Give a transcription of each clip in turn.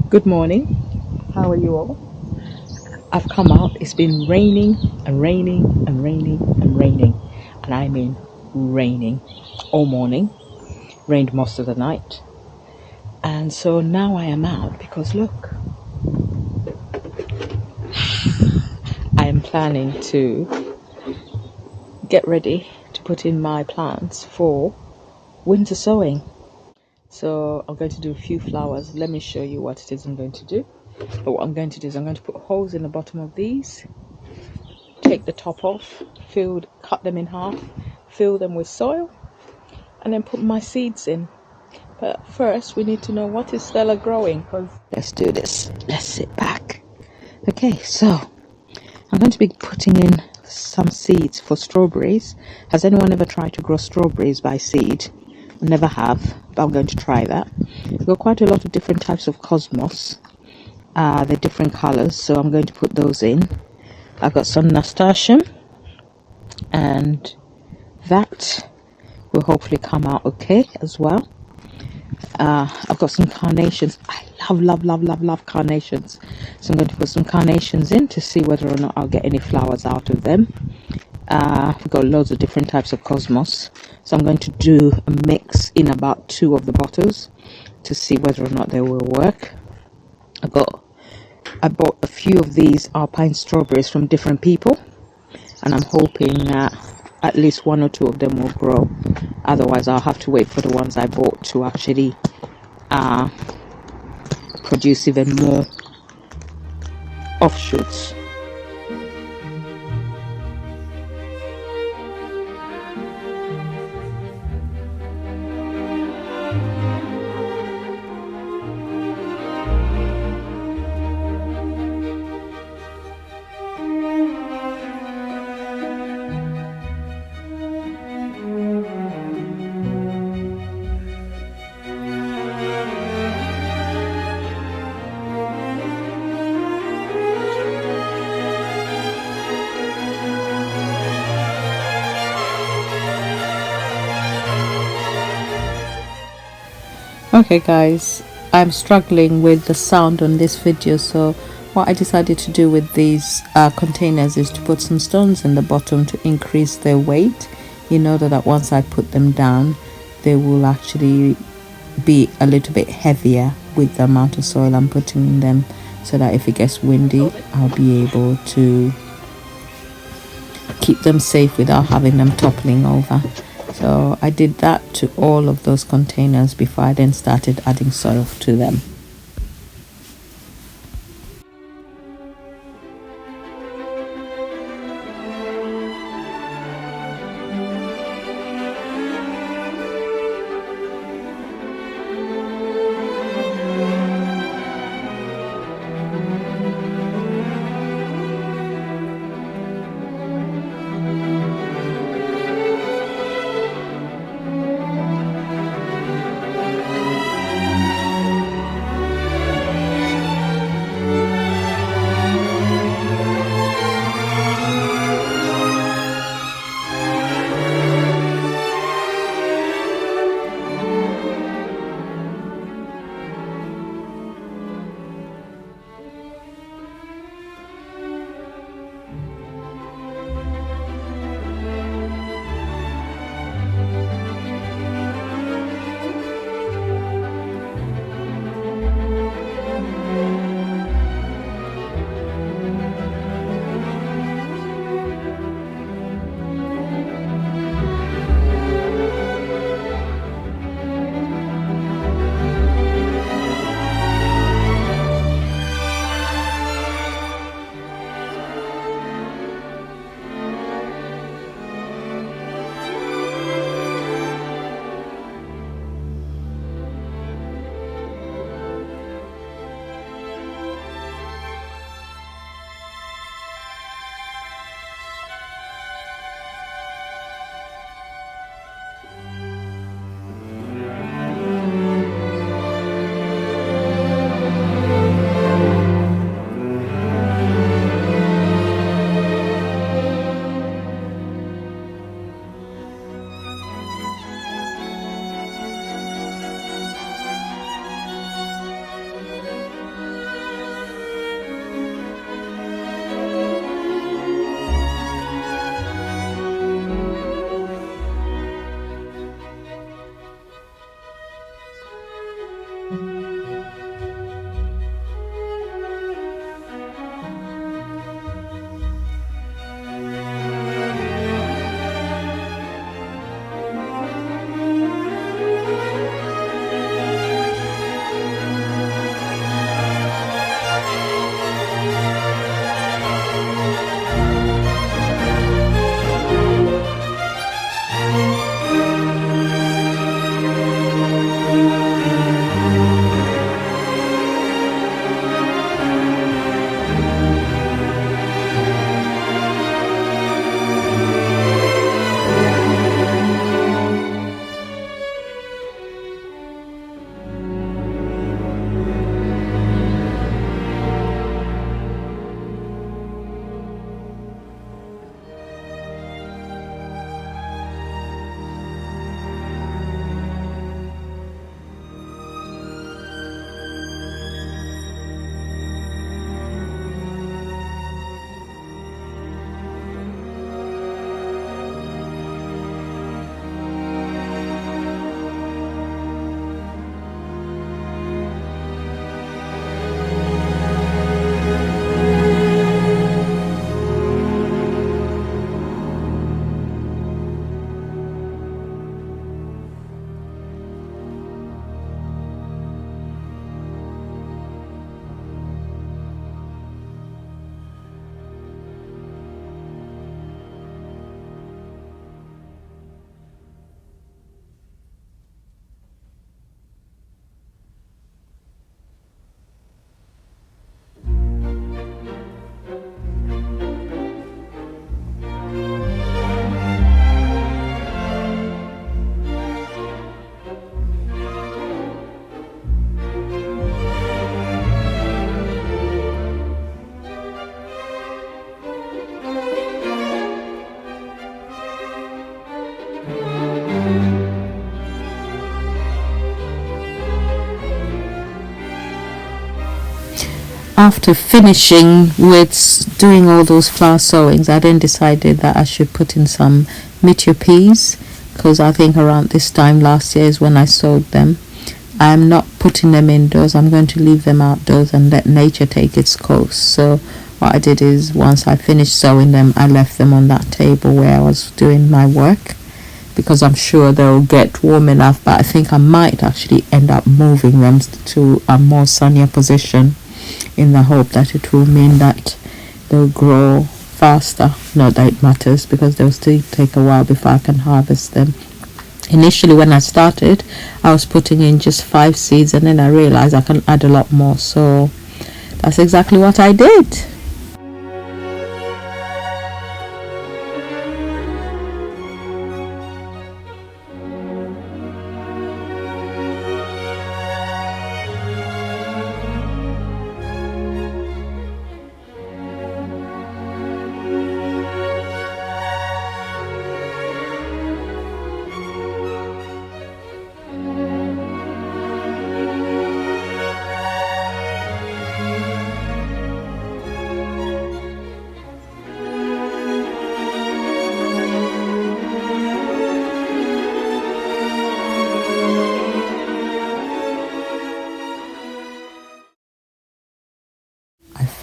Good morning. How are you all? I've come out. It's been raining and raining and raining and raining. And I mean raining all morning. Rained most of the night. And so now I am out because look, I am planning to get ready to put in my plants for winter sowing. So I'm going to do a few flowers. Let me show you what it is I'm going to do. But what I'm going to do is I'm going to put holes in the bottom of these, take the top off, cut them in half, fill them with soil, and then put my seeds in. But first we need to know what is Stella growing. Let's do this. Let's sit back. Okay, so I'm going to be putting in some seeds for strawberries. Has anyone ever tried to grow strawberries by seed? I never have, but I'm going to try that. We've got quite a lot of different types of cosmos. They're different colors, so I'm going to put those in. I've got some nasturtium, and that will hopefully come out okay as well. I've got some carnations. I love carnations, so I'm going to put some carnations in to see whether or not I'll get any flowers out of them. We've got loads of different types of cosmos, so I'm going to do a mix in about 2 of the bottles to see whether or not they will work. I bought a few of these alpine strawberries from different people, and I'm hoping that at least 1 or 2 of them will grow. Otherwise I'll have to wait for the ones I bought to actually produce even more offshoots. Okay guys, I'm struggling with the sound on this video, so what I decided to do with these containers is to put some stones in the bottom to increase their weight, in order that once I put them down they will actually be a little bit heavier with the amount of soil I'm putting in them, so that if it gets windy I'll be able to keep them safe without having them toppling over. So I did that to all of those containers before I then started adding soil to them. After finishing with doing all those flower sowings, I then decided that I should put in some meteor peas, because I think around this time last year is when I sowed them. I'm not putting them indoors. I'm going to leave them outdoors and let nature take its course. So what I did is, once I finished sowing them, I left them on that table where I was doing my work, because I'm sure they'll get warm enough. But I think I might actually end up moving them to a more sunnier position, in the hope that it will mean that they'll grow faster. Not that it matters, because they'll still take a while before I can harvest them. Initially, when I started, I was putting in just 5 seeds, and then I realized I can add a lot more, so that's exactly what I did.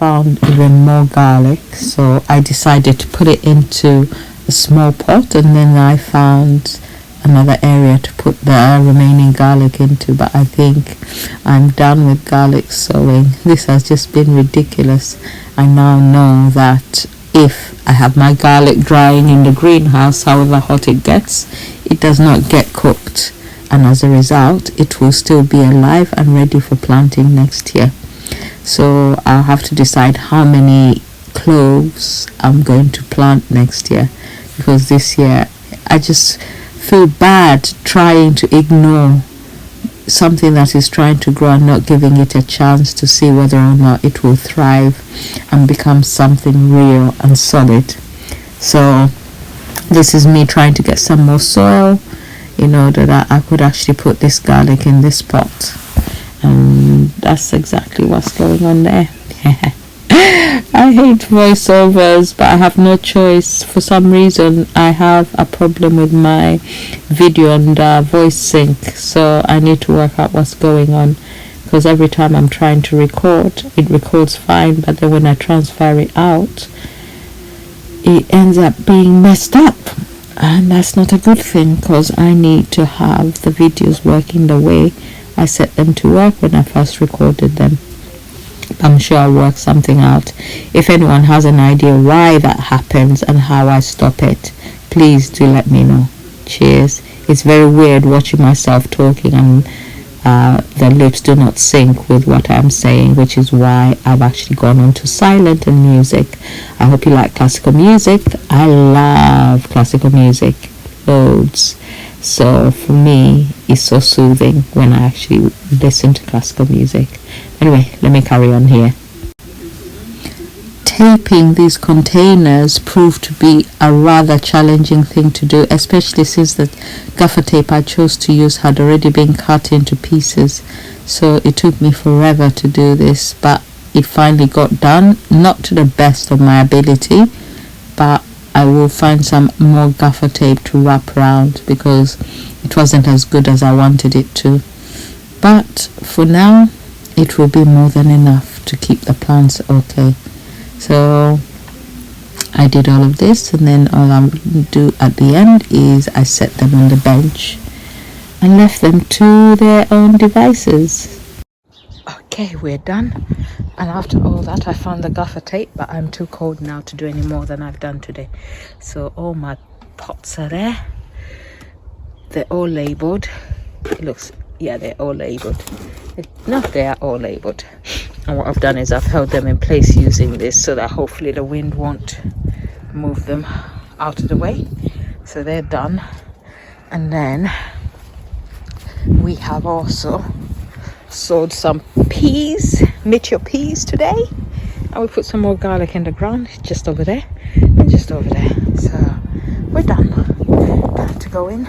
Found even more garlic, so I decided to put it into a small pot, and then I found another area to put the remaining garlic into. But I think I'm done with garlic sowing. This has just been ridiculous. I now know that if I have my garlic drying in the greenhouse, however hot it gets, it does not get cooked, and as a result it will still be alive and ready for planting next year. So I'll have to decide how many cloves I'm going to plant next year, because this year I just feel bad trying to ignore something that is trying to grow and not giving it a chance to see whether or not it will thrive and become something real and solid. So this is me trying to get some more soil in order that I could actually put this garlic in this pot. And that's exactly what's going on there. I hate voiceovers, but I have no choice. For some reason I have a problem with my video and voice sync, so I need to work out what's going on, because every time I'm trying to record, it records fine, but then when I transfer it out, it ends up being messed up, and that's not a good thing, because I need to have the videos working the way I set them to work when I first recorded them. I'm sure I'll work something out. If anyone has an idea why that happens and how I stop it, please do let me know. Cheers. It's very weird watching myself talking and the lips do not sync with what I'm saying, which is why I've actually gone on to silent and music. I hope you like classical music. I love classical music loads. So for me, it's so soothing when I actually listen to classical music. Anyway, let me carry on here. Taping these containers proved to be a rather challenging thing to do, especially since the gaffer tape I chose to use had already been cut into pieces. So it took me forever to do this, but it finally got done, not to the best of my ability, but I will find some more gaffer tape to wrap around, because it wasn't as good as I wanted it to. But for now, it will be more than enough to keep the plants okay. So I did all of this, and then all I'm going to do at the end is I set them on the bench and left them to their own devices. Okay, we're done. And after all that, I found the gaffer tape, but I'm too cold now to do any more than I've done today. So all my pots are there. They're all labeled. It looks, yeah, they're all labeled. No, they are all labeled. And what I've done is I've held them in place using this, so that hopefully the wind won't move them out of the way. So they're done. And then we have also sowed some peas, meteor peas today, and we put some more garlic in the ground, just over there and just over there. So we're done. Time to go in